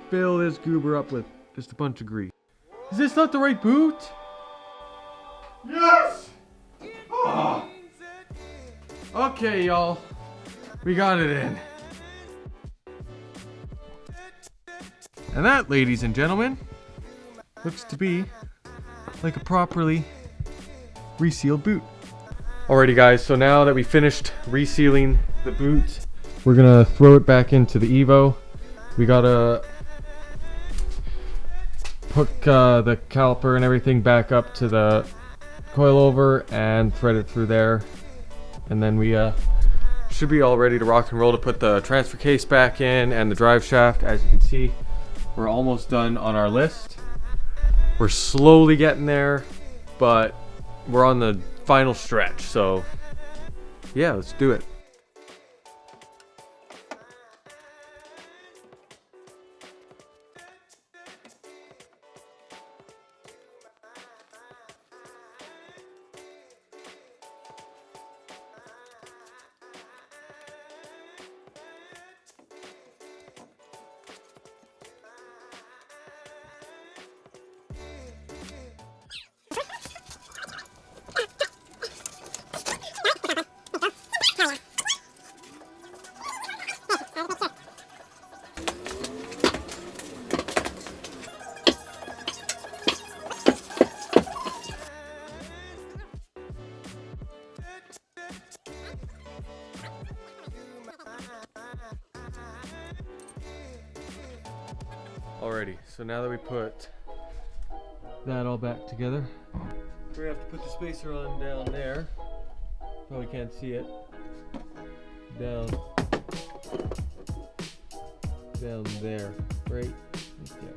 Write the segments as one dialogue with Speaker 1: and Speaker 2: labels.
Speaker 1: fill this goober up with just a bunch of grease. Is this not the right boot? Yes! Oh. Okay, y'all. We got it in. And that, ladies and gentlemen, looks to be like a properly resealed boot. Alrighty guys, so now that we finished resealing the boot, we're gonna throw it back into the Evo. We gotta hook the caliper and everything back up to the coilover and thread it through there. And then we should be all ready to rock and roll to put the transfer case back in and the drive shaft. As you can see, we're almost done on our list. We're slowly getting there, but we're on the final stretch, so yeah, let's do it. Alrighty, so now that we put that all back together, we're gonna have to put the spacer on down there. Probably can't see it. Down there, right there.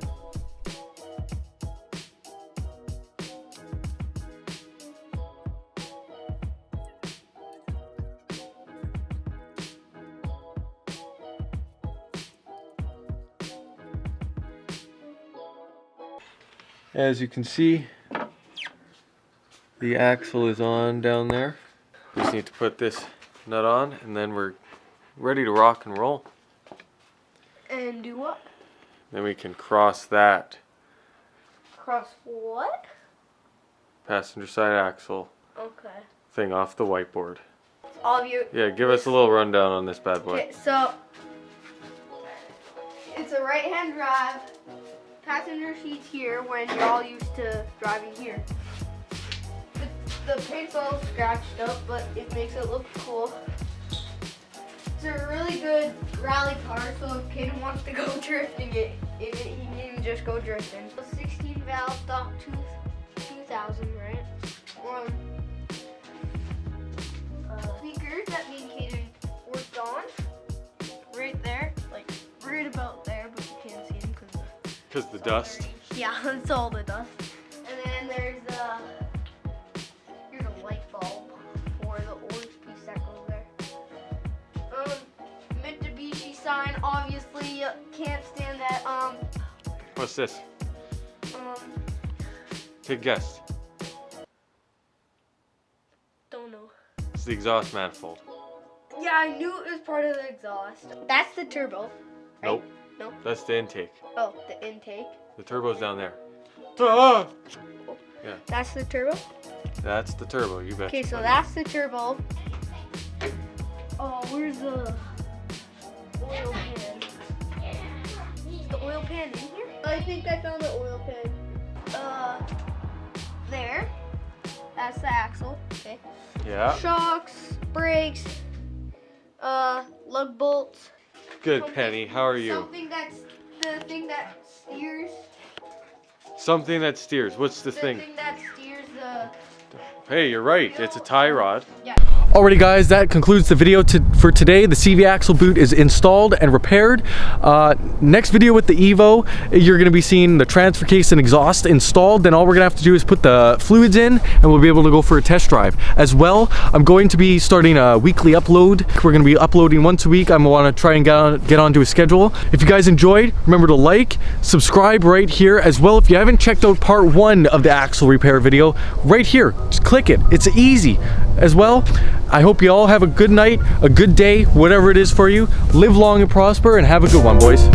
Speaker 1: As you can see, the axle is on down there. We just need to put this nut on and then we're ready to rock and roll.
Speaker 2: And do what?
Speaker 1: Then we can cross that
Speaker 2: Cross what?
Speaker 1: passenger side axle
Speaker 2: Okay.
Speaker 1: thing off the whiteboard.
Speaker 2: All of you.
Speaker 1: Yeah, give us a little rundown on this bad boy.
Speaker 2: Okay, so it's a right-hand drive. Passenger seat's here when you're all used to driving here. The paint's all scratched up, but it makes it look cool. It's a really good rally car, so if Caden wants to go drifting he can just go drifting. 16 valve stock 2000, right? Speakers that me and Caden worked on, right there, like right about there, but you can't see them
Speaker 1: Because the dust.
Speaker 2: Yeah, it's all the dust. And then there's here's a light bulb for the orange piece that goes there. Mitsubishi sign, obviously you can't stand that.
Speaker 1: What's this? Take a guess.
Speaker 2: Don't know.
Speaker 1: It's the exhaust manifold.
Speaker 2: Yeah, I knew it was part of the exhaust. That's the turbo. Right?
Speaker 1: Nope.
Speaker 2: No.
Speaker 1: That's the intake.
Speaker 2: Oh, the intake.
Speaker 1: The turbo's down there. Ah! Yeah.
Speaker 2: That's the turbo.
Speaker 1: That's the turbo, you bet.
Speaker 2: Okay, so that's the turbo. Oh, where's the oil pan? Is the oil pan in here? I think I found the oil pan. There. That's the axle. Okay.
Speaker 1: Yeah.
Speaker 2: Shocks, brakes, lug bolts.
Speaker 1: Good, Penny. How are you?
Speaker 2: Something that's the thing that steers.
Speaker 1: Something that steers. What's the thing?
Speaker 2: The thing that steers the.
Speaker 1: Hey, you're right. It's a tie rod.
Speaker 2: Yeah.
Speaker 1: Alrighty guys, that concludes the video for today. The CV axle boot is installed and repaired. Next video with the Evo, you're going to be seeing the transfer case and exhaust installed. Then all we're going to have to do is put the fluids in and we'll be able to go for a test drive. As well, I'm going to be starting a weekly upload. We're going to be uploading once a week. I want to try and get onto a schedule. If you guys enjoyed, remember to like, subscribe right here. As well, if you haven't checked out part 1 of the axle repair video, right here, just click it. It's easy. As well, I hope you all have a good night, a good day, whatever it is for you. Live long and prosper and have a good one, boys.